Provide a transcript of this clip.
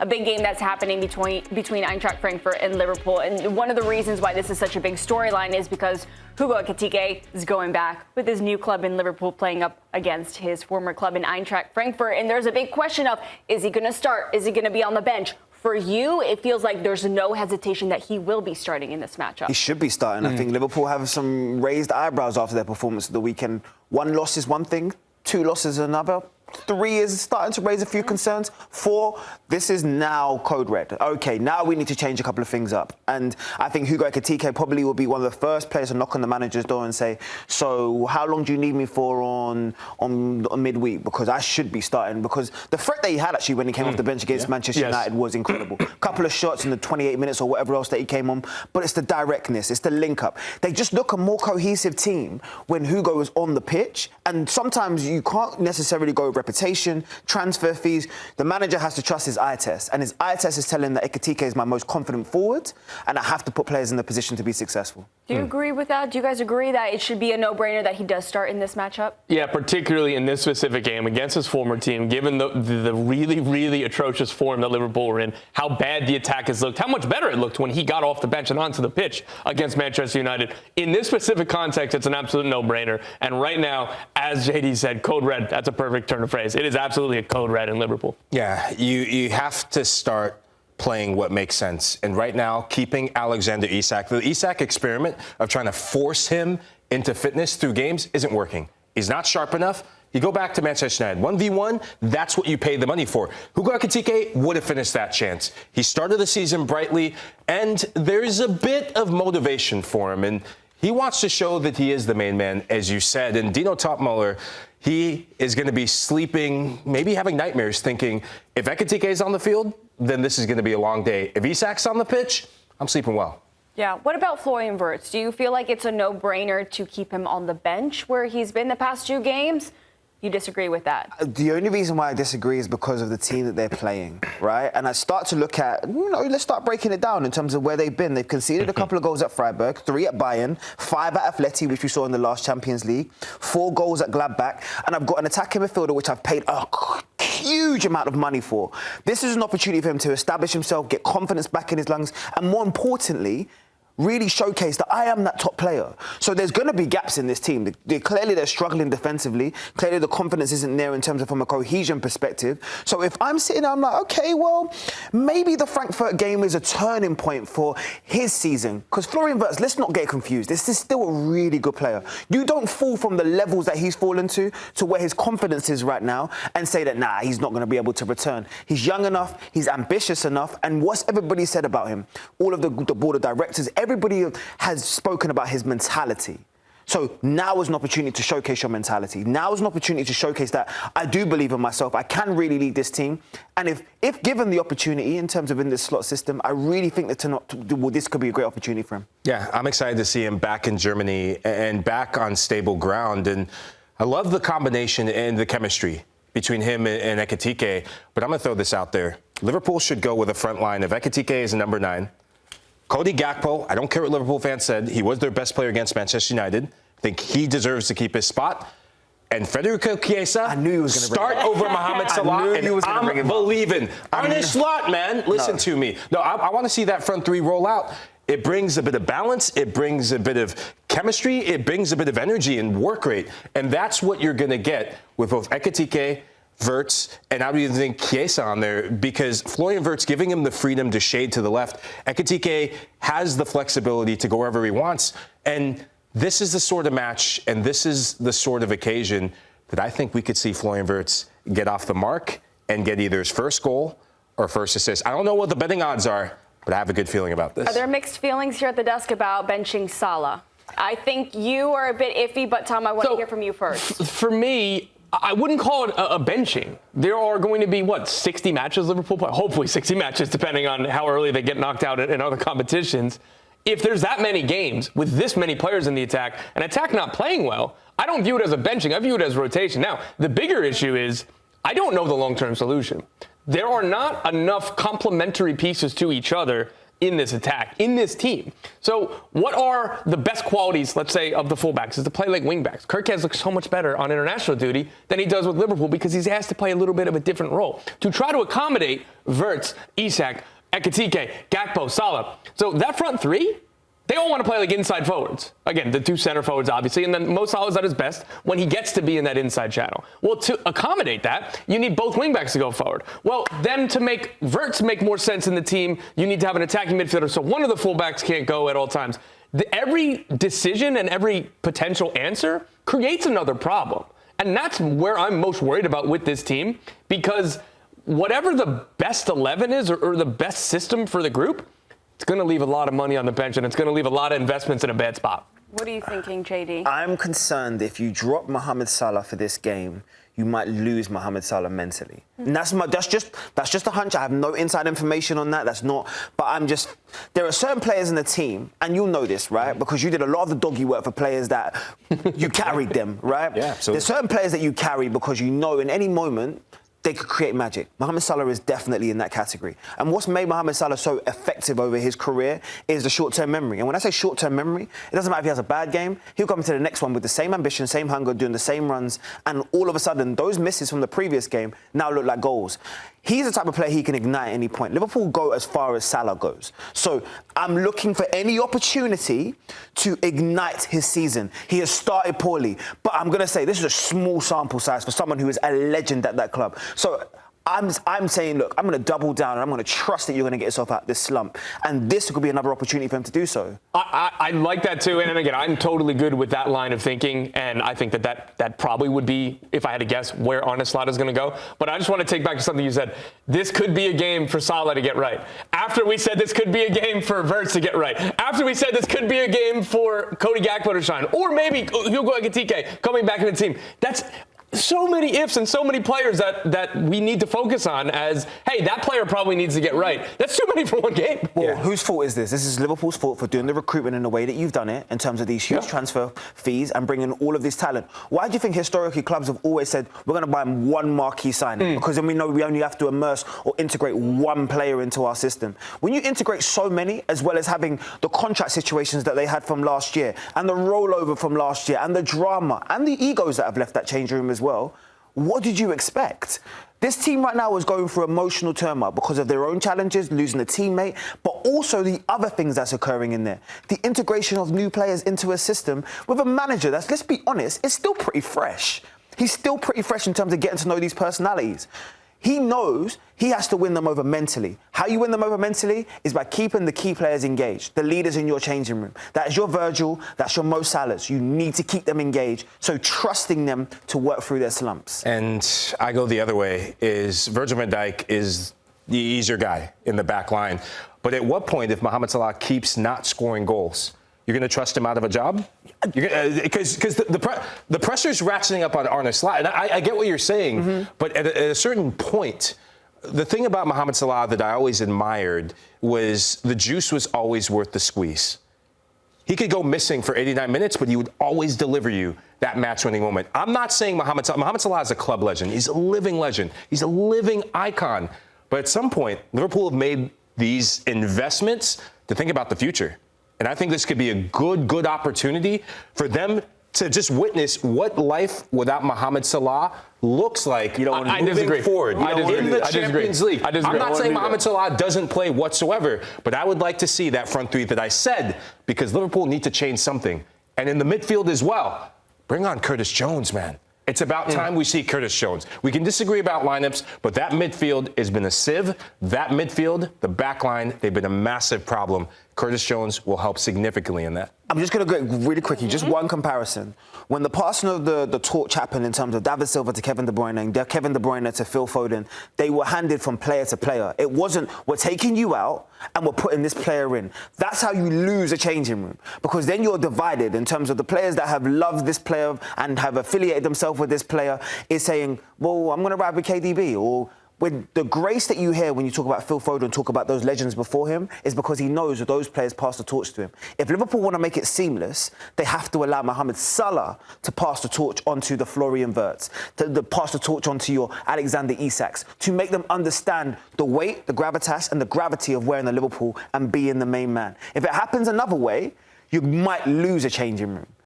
a big game that's happening between Eintracht Frankfurt and Liverpool. And one of the reasons why this is such a big storyline is because Hugo Ekitike is going back with his new club in Liverpool, playing up against his former club in Eintracht Frankfurt. And there's a big question of, is he going to start? Is he going to be on the bench? For you, it feels like there's no hesitation that he will be starting in this matchup. He should be starting. I think Liverpool have some raised eyebrows after their performance of the weekend. 1 loss is one thing, 2 losses is another. 3 is starting to raise a few concerns. 4, this is now code red. Okay, now we need to change a couple of things up. And I think Hugo Ekitike probably will be one of the first players to knock on the manager's door and say, so how long do you need me for on midweek? Because I should be starting. Because the threat that he had actually when he came off the bench against Manchester United was incredible. Couple of shots in the 28 minutes or whatever else that he came on. But it's the directness, it's the link-up. They just look a more cohesive team when Hugo is on the pitch. And sometimes you can't necessarily go reputation, transfer fees. The manager has to trust his eye test. And his eye test is telling him that Ekitike is my most confident forward and I have to put players in the position to be successful. Do you agree with that? Do you guys agree that it should be a no-brainer that he does start in this matchup? Yeah, particularly in this specific game against his former team, given the really, really atrocious form that Liverpool were in, how bad the attack has looked, how much better it looked when he got off the bench and onto the pitch against Manchester United. In this specific context, it's an absolute no-brainer. And right now, as JayDee said, code red, that's a perfect turn of phrase. It is absolutely a code red in Liverpool. Yeah, you have to start playing what makes sense. And right now, keeping Alexander Isak, the Isak experiment of trying to force him into fitness through games isn't working. He's not sharp enough. You go back to Manchester United, 1v1, that's what you pay the money for. Hugo Ekitike would have finished that chance. He started the season brightly, and there's a bit of motivation for him. And he wants to show that he is the main man, as you said. And Dino Topmuller, he is going to be sleeping, maybe having nightmares, thinking, if Ekitike is on the field, then this is going to be a long day. If Isak's on the pitch, I'm sleeping well. Yeah. What about Florian Wirtz? Do you feel like it's a no-brainer to keep him on the bench where he's been the past 2 games? You disagree with that? The only reason why I disagree is because of the team that they're playing, right? And I start to look at, let's start breaking it down in terms of where they've been. They've conceded a couple of goals at Freiburg, 3 at Bayern, 5 at Atleti, which we saw in the last Champions League, 4 goals at Gladbach, and I've got an attacking midfielder which I've paid a huge amount of money for. This is an opportunity for him to establish himself, get confidence back in his lungs, and more importantly, really showcase that I am that top player. So there's going to be gaps in this team. Clearly, they're struggling defensively. Clearly, the confidence isn't there in terms of from a cohesion perspective. So if I'm sitting there, I'm like, okay, well, maybe the Frankfurt game is a turning point for his season. Because Florian Wirtz, let's not get confused. This is still a really good player. You don't fall from the levels that he's fallen to where his confidence is right now and say that, nah, he's not going to be able to return. He's young enough. He's ambitious enough. And what's everybody said about him? All of the board of directors, everybody has spoken about his mentality. So now is an opportunity to showcase your mentality. Now is an opportunity to showcase that I do believe in myself. I can really lead this team. And if given the opportunity in terms of in this slot system, I really think that this could be a great opportunity for him. Yeah, I'm excited to see him back in Germany and back on stable ground. And I love the combination and the chemistry between him and Ekitike. But I'm going to throw this out there. Liverpool should go with a front line of Ekitike as a number 9. Cody Gakpo, I don't care what Liverpool fans said, he was their best player against Manchester United. I think he deserves to keep his spot. And Federico Chiesa, I knew he was going to start over Mohamed Salah, and I'm believing. Arne Slot, man, listen to me. No, I want to see that front 3 roll out. It brings a bit of balance. It brings a bit of chemistry. It brings a bit of energy and work rate. And that's what you're going to get with both Ekitike, Wirtz, and I would even think Chiesa on there, because Florian Wirtz giving him the freedom to shade to the left. Ekitike has the flexibility to go wherever he wants. And this is the sort of match and this is the sort of occasion that I think we could see Florian Wirtz get off the mark and get either his first goal or first assist. I don't know what the betting odds are, but I have a good feeling about this. Are there mixed feelings here at the desk about benching Salah? I think you are a bit iffy, but Tom, I want to hear from you first. For me, I wouldn't call it a benching. There are going to be, 60 matches Liverpool play? Hopefully 60 matches, depending on how early they get knocked out in other competitions. If there's that many games with this many players in the attack, and attack not playing well, I don't view it as a benching. I view it as rotation. Now, the bigger issue is I don't know the long-term solution. There are not enough complementary pieces to each other in this attack, in this team. So what are the best qualities, let's say, of the fullbacks is to play like wingbacks. Kirkaz looks so much better on international duty than he does with Liverpool because he's asked to play a little bit of a different role to try to accommodate Wirtz, Isak, Ekitike, Gakpo, Salah. So that front three, they all want to play like inside forwards. Again, the two center forwards, obviously, and then Mo Salah is at his best when he gets to be in that inside channel. Well, to accommodate that, you need both wingbacks to go forward. Well, then to make Wirtz make more sense in the team, you need to have an attacking midfielder, so one of the fullbacks can't go at all times. Every decision and every potential answer creates another problem. And that's where I'm most worried about with this team, because whatever the best 11 is or the best system for the group, it's going to leave a lot of money on the bench, and it's going to leave a lot of investments in a bad spot. What are you thinking, JayDee? I'm concerned if you drop Mohamed Salah for this game, you might lose Mohamed Salah mentally. And that's just a hunch. I have no inside information on that. There are certain players in the team, and you'll know this, right? Because you did a lot of the doggy work for players that you carried them, right? Yeah, absolutely. There's certain players that you carry because you know in any moment they could create magic. Mohamed Salah is definitely in that category. And what's made Mohamed Salah so effective over his career is the short-term memory. And when I say short-term memory, it doesn't matter if he has a bad game, he'll come into the next one with the same ambition, same hunger, doing the same runs, and all of a sudden, those misses from the previous game now look like goals. He's the type of player he can ignite at any point. Liverpool go as far as Salah goes. So I'm looking for any opportunity to ignite his season. He has started poorly, but I'm going to say this is a small sample size for someone who is a legend at that club. So I'm saying, look, I'm going to double down and I'm going to trust that you're going to get yourself out of this slump. And this could be another opportunity for him to do so. I like that too. And again, I'm totally good with that line of thinking. And I think that probably would be, if I had to guess, where Arne slot is going to go. But I just want to take back to something you said. This could be a game for Salah to get right. After we said this could be a game for Wirtz to get right. After we said this could be a game for Cody Gakpo to shine. Or maybe Hugo Ekitike coming back in the team. That's so many ifs and so many players that we need to focus on as, hey, that player probably needs to get right. That's too many for one game. Well, whose fault is this? This is Liverpool's fault for doing the recruitment in the way that you've done it in terms of these huge transfer fees and bringing all of this talent. Why do you think historically clubs have always said, we're going to buy one marquee signing? Because then we know we only have to immerse or integrate one player into our system. When you integrate so many, as well as having the contract situations that they had from last year and the rollover from last year and the drama and the egos that have left that change room as well, what did you expect? This team right now is going through emotional turmoil because of their own challenges, losing a teammate, but also the other things that's occurring in there. The integration of new players into a system with a manager that's, let's be honest, is still pretty fresh. He's still pretty fresh in terms of getting to know these personalities. He knows he has to win them over mentally. How you win them over mentally is by keeping the key players engaged, the leaders in your changing room. That's your Virgil, that's your Mo Salahs. You need to keep them engaged, so trusting them to work through their slumps. And I go the other way, is Virgil van Dijk is the easier guy in the back line. But at what point, if Mohamed Salah keeps not scoring goals, you're going to trust him out of a job? Because the pressure's ratcheting up on Arne Slot. And I get what you're saying, but at a certain point, the thing about Mohamed Salah that I always admired was the juice was always worth the squeeze. He could go missing for 89 minutes, but he would always deliver you that match-winning moment. I'm not saying Mohamed Salah is a club legend. He's a living legend. He's a living icon. But at some point, Liverpool have made these investments to think about the future. And I think this could be a good opportunity for them to just witness what life without Mohamed Salah looks like, moving forward in the Champions League. I'm not saying Mohamed Salah doesn't play whatsoever, but I would like to see that front three that I said, because Liverpool need to change something. And in the midfield as well, bring on Curtis Jones, man. It's about time we see Curtis Jones. We can disagree about lineups, but that midfield has been a sieve. That midfield, the back line, they've been a massive problem. Curtis Jones will help significantly in that. I'm just going to go really quickly, just one comparison. When the passing of the torch happened in terms of David Silva to Kevin De Bruyne and Kevin De Bruyne to Phil Foden, they were handed from player to player. It wasn't, we're taking you out and we're putting this player in. That's how you lose a changing room, because then you're divided in terms of the players that have loved this player and have affiliated themselves with this player is saying, well, I'm going to ride with KDB, or when the grace that you hear when you talk about Phil Foden, talk about those legends before him, is because he knows that those players pass the torch to him. If Liverpool want to make it seamless, they have to allow Mohamed Salah to pass the torch onto the Florian Wirtz, to pass the torch onto your Alexander Isaks, to make them understand the weight, the gravitas, and the gravity of wearing the Liverpool and being the main man. If it happens another way, you might lose a changing room.